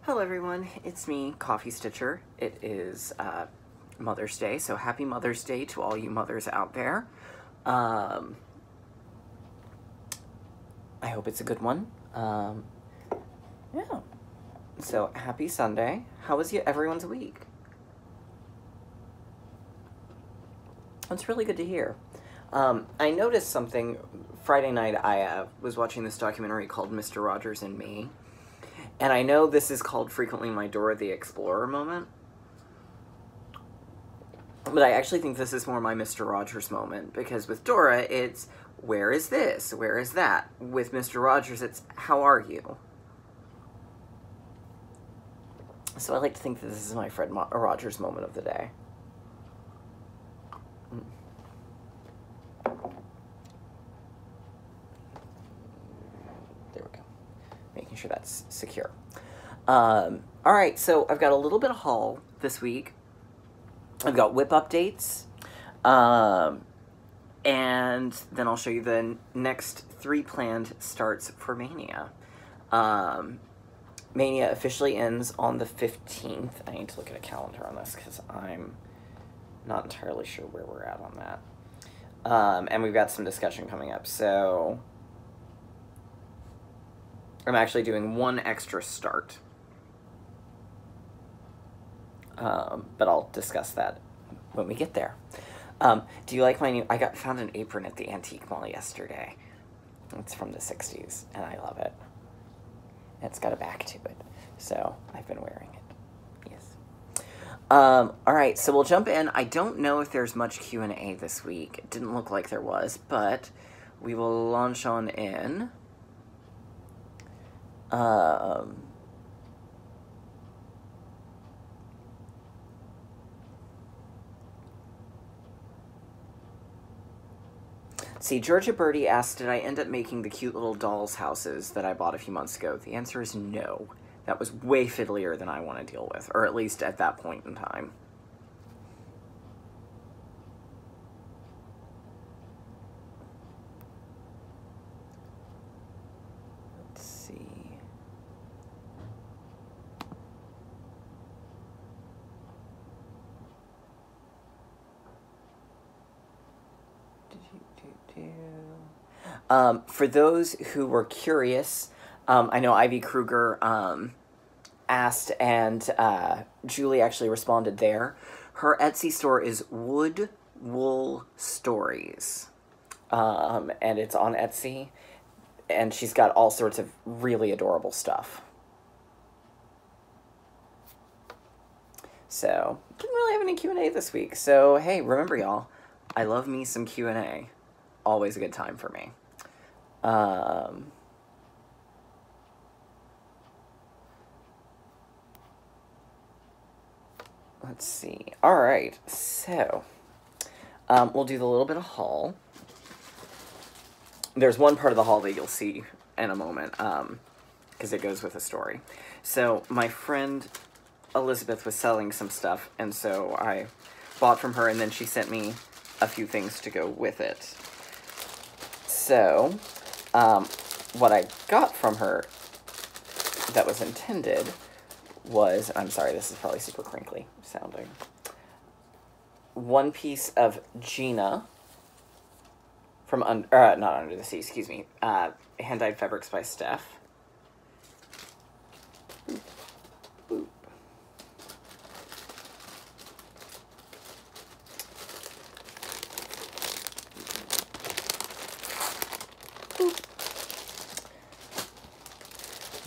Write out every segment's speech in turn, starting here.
Hello everyone, it's me, Coffee Stitcher. It is Mother's Day, so happy Mother's Day to all you mothers out there. I hope it's a good one. Yeah. So happy Sunday. How was everyone's week? That's really good to hear. I noticed something Friday night. I was watching this documentary called Mr. Rogers and Me. And I know this is called frequently my Dora the Explorer moment. But I actually think this is more my Mr. Rogers moment. Because with Dora, it's, where is this? Where is that? With Mr. Rogers, it's, how are you? So I like to think that this is my Fred Rogers moment of the day. There we go. Making sure that's secure. All right, so I've got a little bit of haul this week. I've got whip updates. And then I'll show you the next 3 planned starts for Maynia. Maynia officially ends on the 15th. I need to look at a calendar on this because I'm not entirely sure where we're at on that. And we've got some discussion coming up. So I'm actually doing 1 extra start. But I'll discuss that when we get there. Do you like my new... I found an apron at the Antique Mall yesterday. It's from the 60s, and I love it. It's got a back to it, so I've been wearing it. Yes. All right, so we'll jump in. I don't know if there's much Q&A this week. It didn't look like there was, but we will launch on in. See, Georgia Birdie asked, did I end up making the cute little dolls houses that I bought a few months ago? The answer is no. That was way fiddlier than I want to deal with, or at least at that point in time. Let's see. For those who were curious, I know Ivy Kruger asked, and Julie actually responded there. Her Etsy store is Wood Wool Stories, and it's on Etsy, and she's got all sorts of really adorable stuff. So, didn't really have any Q&A this week, so hey, remember y'all, I love me some Q&A. Always a good time for me. Let's see. All right, so we'll do the little bit of haul. There's one part of the haul that you'll see in a moment because it goes with a story. So my friend Elizabeth was selling some stuff, and so I bought from her, and then she sent me a few things to go with it. So, what I got from her that was intended was, I'm sorry, this is probably super crinkly sounding, 1 piece of Gina from, not Under the Sea, excuse me, Hand-Dyed Fabrics by Steph. Boop.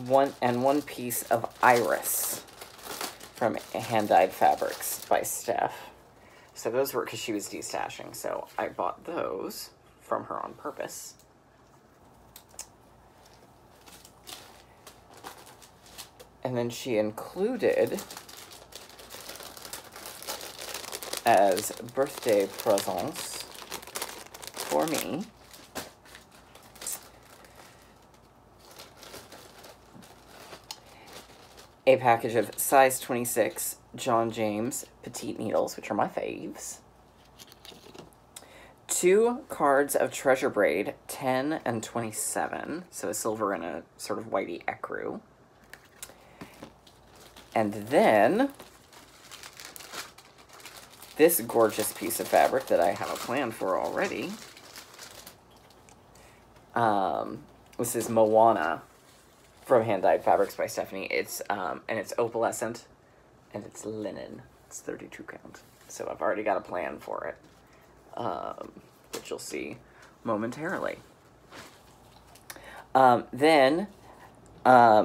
One piece of Iris from Hand-Dyed Fabrics by Steph. So those were because she was destashing, so I bought those from her on purpose. And then she included, as birthday presents for me, a package of size 26 John James petite needles, which are my faves. 2 cards of Treasure Braid, 10 and 27, so a silver and a sort of whitey ecru. And then this gorgeous piece of fabric that I have a plan for already. This is Moana from Hand Dyed Fabrics by Stephanie. It's and it's opalescent, and it's linen. It's 32 count. So I've already got a plan for it, which you'll see momentarily. Then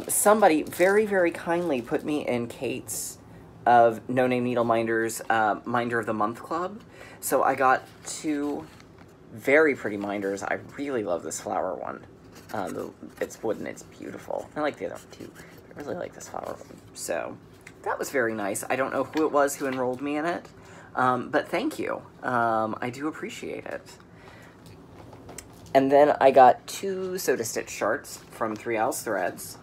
somebody very, very kindly put me in Kate's of No Name Needle Minders Minder of the Month Club. So I got 2 very pretty minders. I really love this flower one. It's wooden, it's beautiful. I like the other one too. I really like this flower one. So that was very nice. I don't know who it was who enrolled me in it, but thank you. I do appreciate it. And then I got 2 Soda Stitch charts from 3 Owls Threads.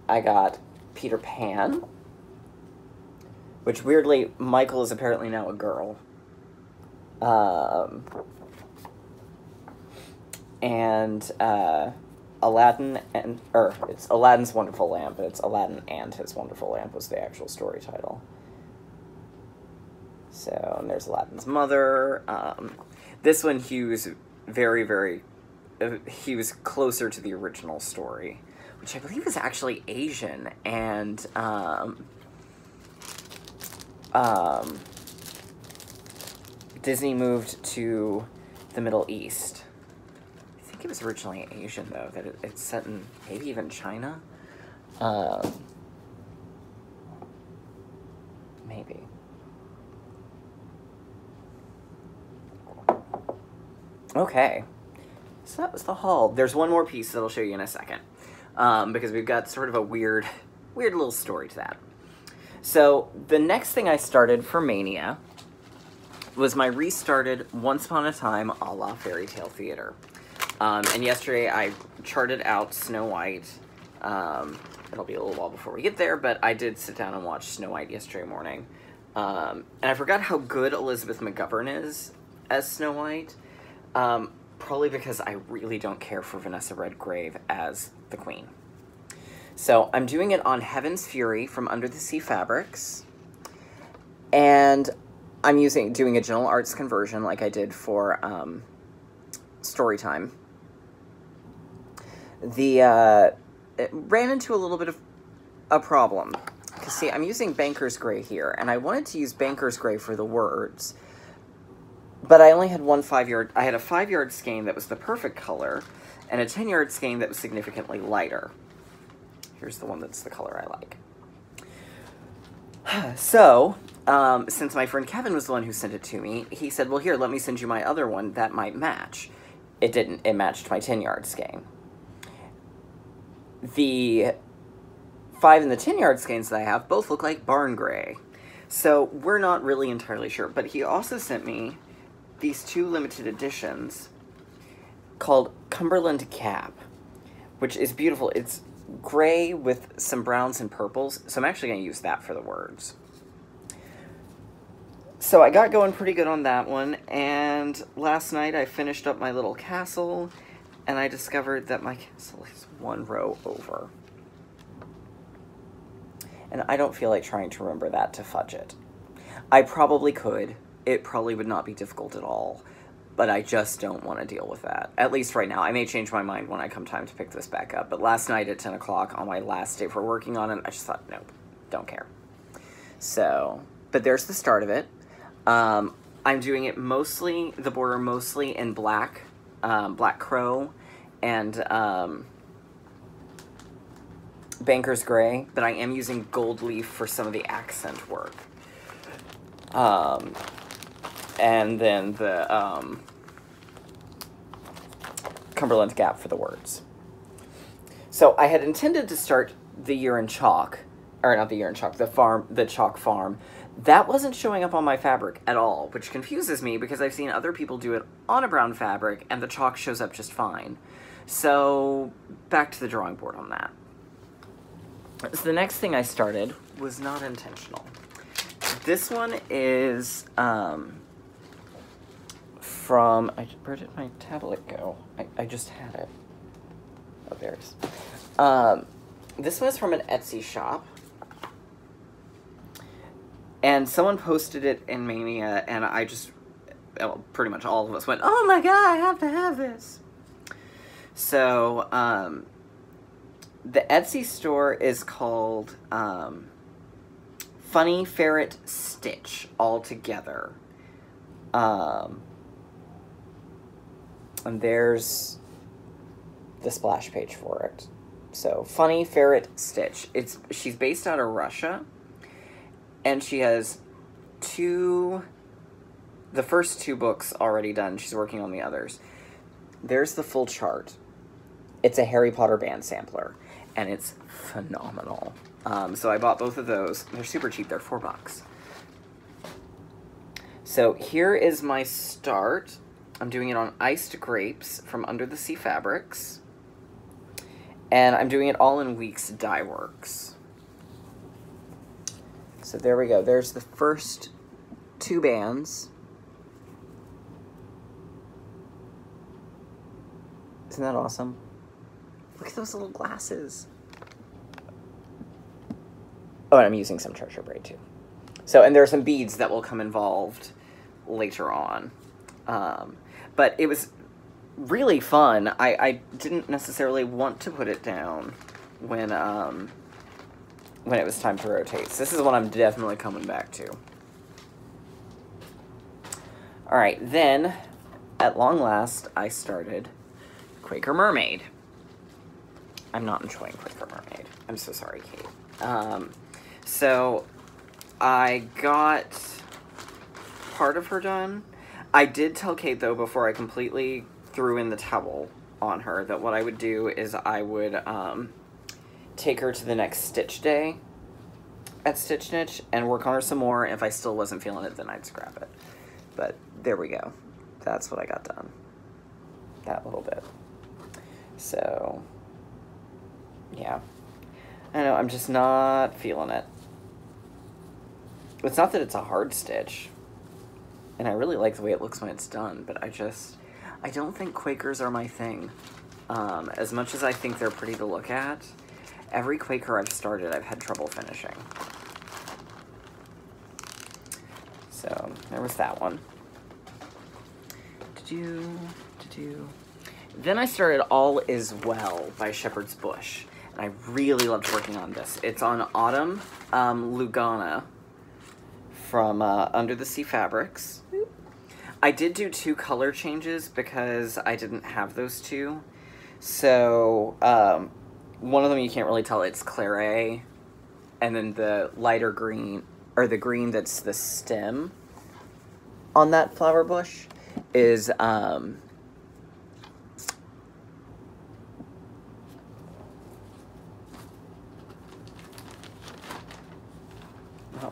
I got Peter Pan, which weirdly, Michael is apparently now a girl. And Aladdin and, it's Aladdin's Wonderful Lamp, but it's Aladdin and His Wonderful Lamp was the actual story title. So, and there's Aladdin's mother. This one, he was very, very, he was closer to the original story, which I believe is actually Asian, and, Disney moved to the Middle East. I think it was originally Asian, though, that it's set in maybe even China. Maybe. Okay. So that was the haul. There's one more piece that I'll show you in a second, because we've got sort of a weird little story to that. So the next thing I started for Maynia was my restarted Once Upon a Time a la Fairy Tale Theater. And yesterday I charted out Snow White. It'll be a little while before we get there, but I did sit down and watch Snow White yesterday morning. And I forgot how good Elizabeth McGovern is as Snow White. Probably because I really don't care for Vanessa Redgrave as the Queen. So I'm doing it on Heaven's Fury from Under the Sea Fabrics. And I'm doing a Gentle Arts conversion like I did for Storytime. It ran into a little bit of a problem. Because, see, I'm using Banker's Gray here, and I wanted to use Banker's Gray for the words. But I only had one 5-yard... I had a 5-yard skein that was the perfect color, and a 10-yard skein that was significantly lighter. Here's the one that's the color I like. So, since my friend Kevin was the one who sent it to me, he said, well, here, let me send you my other one that might match. It didn't. It matched my 10-yard skein. The 5 and the 10-yard skeins that I have both look like barn gray. So we're not really entirely sure. But he also sent me these 2 limited editions called Cumberland Cap, which is beautiful. It's gray with some browns and purples, so I'm actually going to use that for the words. So I got going pretty good on that one, and last night I finished up my little castle, and I discovered that my castle is 1 row over. And I don't feel like trying to remember that to fudge it. I probably could. It probably would not be difficult at all, but I just don't want to deal with that. At least right now. I may change my mind when I come time to pick this back up, but last night at 10 o'clock on my last day for working on it, I just thought, nope, don't care. So, but there's the start of it. I'm doing it mostly, the border mostly in black, Black Crow, and Banker's Gray, but I am using gold leaf for some of the accent work. And then the Cumberland Gap for the words. So I had intended to start the year in chalk, or not the year in chalk, the chalk farm. That wasn't showing up on my fabric at all, which confuses me because I've seen other people do it on a brown fabric and the chalk shows up just fine. So back to the drawing board on that. So the next thing I started was not intentional. This one is from, where did my tablet go? I just had it. Oh, there it is. This one is from an Etsy shop. And someone posted it in Maynia, and I just, well, pretty much all of us went, oh my god, I have to have this. So, the Etsy store is called Funny Ferret Stitch all together. And there's the splash page for it. So, Funny Ferret Stitch. She's based out of Russia. And she has the first 2 books already done. She's working on the others. There's the full chart. It's a Harry Potter band sampler, and it's phenomenal. So I bought both of those. They're super cheap. They're $4. So here is my start. I'm doing it on iced grapes from Under the Sea Fabrics. And I'm doing it all in Weeks Dye Works. So there we go. There's the first 2 bands. Isn't that awesome? Look at those little glasses. Oh, and I'm using some treasure braid too. So, and there are some beads that will come involved later on. But it was really fun. I didn't necessarily want to put it down when it was time to rotate. So this is what I'm definitely coming back to. Alright, then, at long last, I started Quaker Mermaid. I'm not enjoying Quaker Mermaid. I'm so sorry, Kate. So, I got part of her done. I did tell Kate, though, before I completely threw in the towel on her, that what I would do is I would, take her to the next stitch day at Stitch Niche and work on her some more. If I still wasn't feeling it, then I'd scrap it. But there we go. That's what I got done. That little bit. So, yeah. I know, I'm just not feeling it. It's not that it's a hard stitch. And I really like the way it looks when it's done, but I don't think Quakers are my thing. As much as I think they're pretty to look at, every Quaker I've started, I've had trouble finishing. So, there was that one. Then I started All Is Well by Shepherd's Bush. And I really loved working on this. It's on Autumn Lugana from Under the Sea Fabrics. I did do 2 color changes because I didn't have those 2. So, one of them you can't really tell, it's claret, and then the lighter green, or the green that's the stem on that flower bush is, not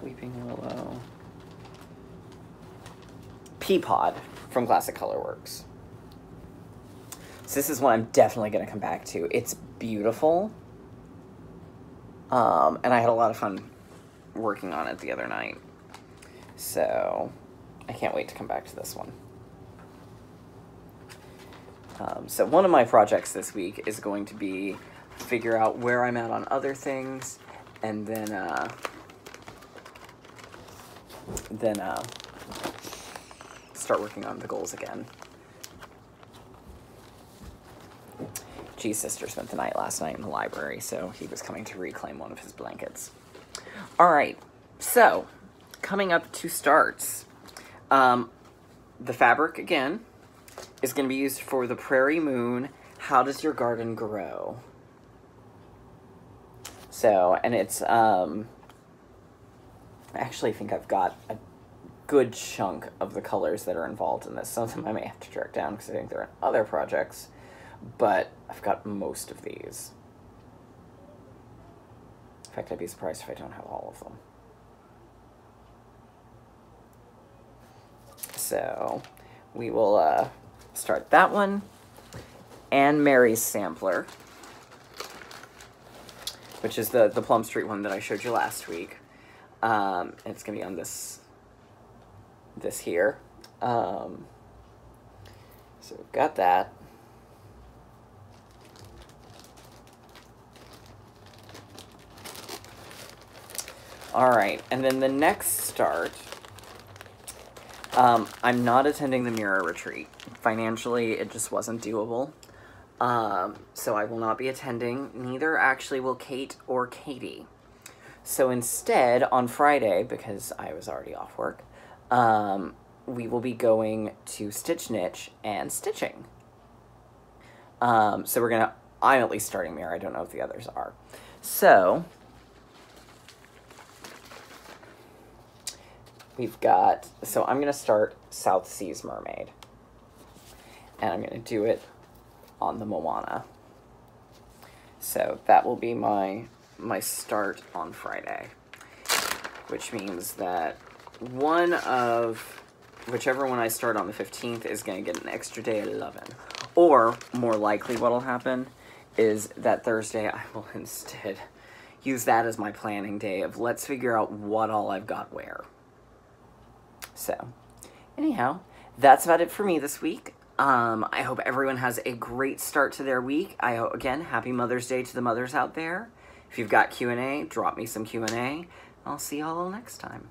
Weeping Willow. Peapod from Classic Colorworks. So this is one I'm definitely going to come back to. It's beautiful. And I had a lot of fun working on it the other night. So I can't wait to come back to this one. So one of my projects this week is going to be figure out where I'm at on other things, and then start working on the goals again. G's sister spent the night last night in the library, so he was coming to reclaim one of his blankets. All right, so coming up to starts. The fabric, again, is going to be used for the Prairie Moon, How Does Your Garden Grow? So, and it's, I actually think I've got a good chunk of the colors that are involved in this. Some of them I may have to track down because I think they're in other projects, but I've got most of these. In fact, I'd be surprised if I don't have all of them. So we will start that one, and Mary's sampler, which is the Plum Street one that I showed you last week. It's gonna be on this here. So we've got that. All right, and then the next start, I'm not attending the Mirror Retreat. Financially, it just wasn't doable. So I will not be attending. Neither actually will Kate or Katie. So instead, on Friday, because I was already off work, we will be going to Stitch Niche and stitching. So I'm at least starting Mirror. I don't know if the others are. So I'm going to start South Seas Mermaid. And I'm going to do it on the Moana. So that will be my start on Friday. Which means that whichever one I start on the 15th is going to get an extra day at 11. Or, more likely what'll happen is that Thursday I will instead use that as my planning day of let's figure out what all I've got where. So, anyhow, that's about it for me this week. I hope everyone has a great start to their week. Again, happy Mother's Day to the mothers out there. If you've got Q&A, drop me some Q&A. I'll see y'all next time.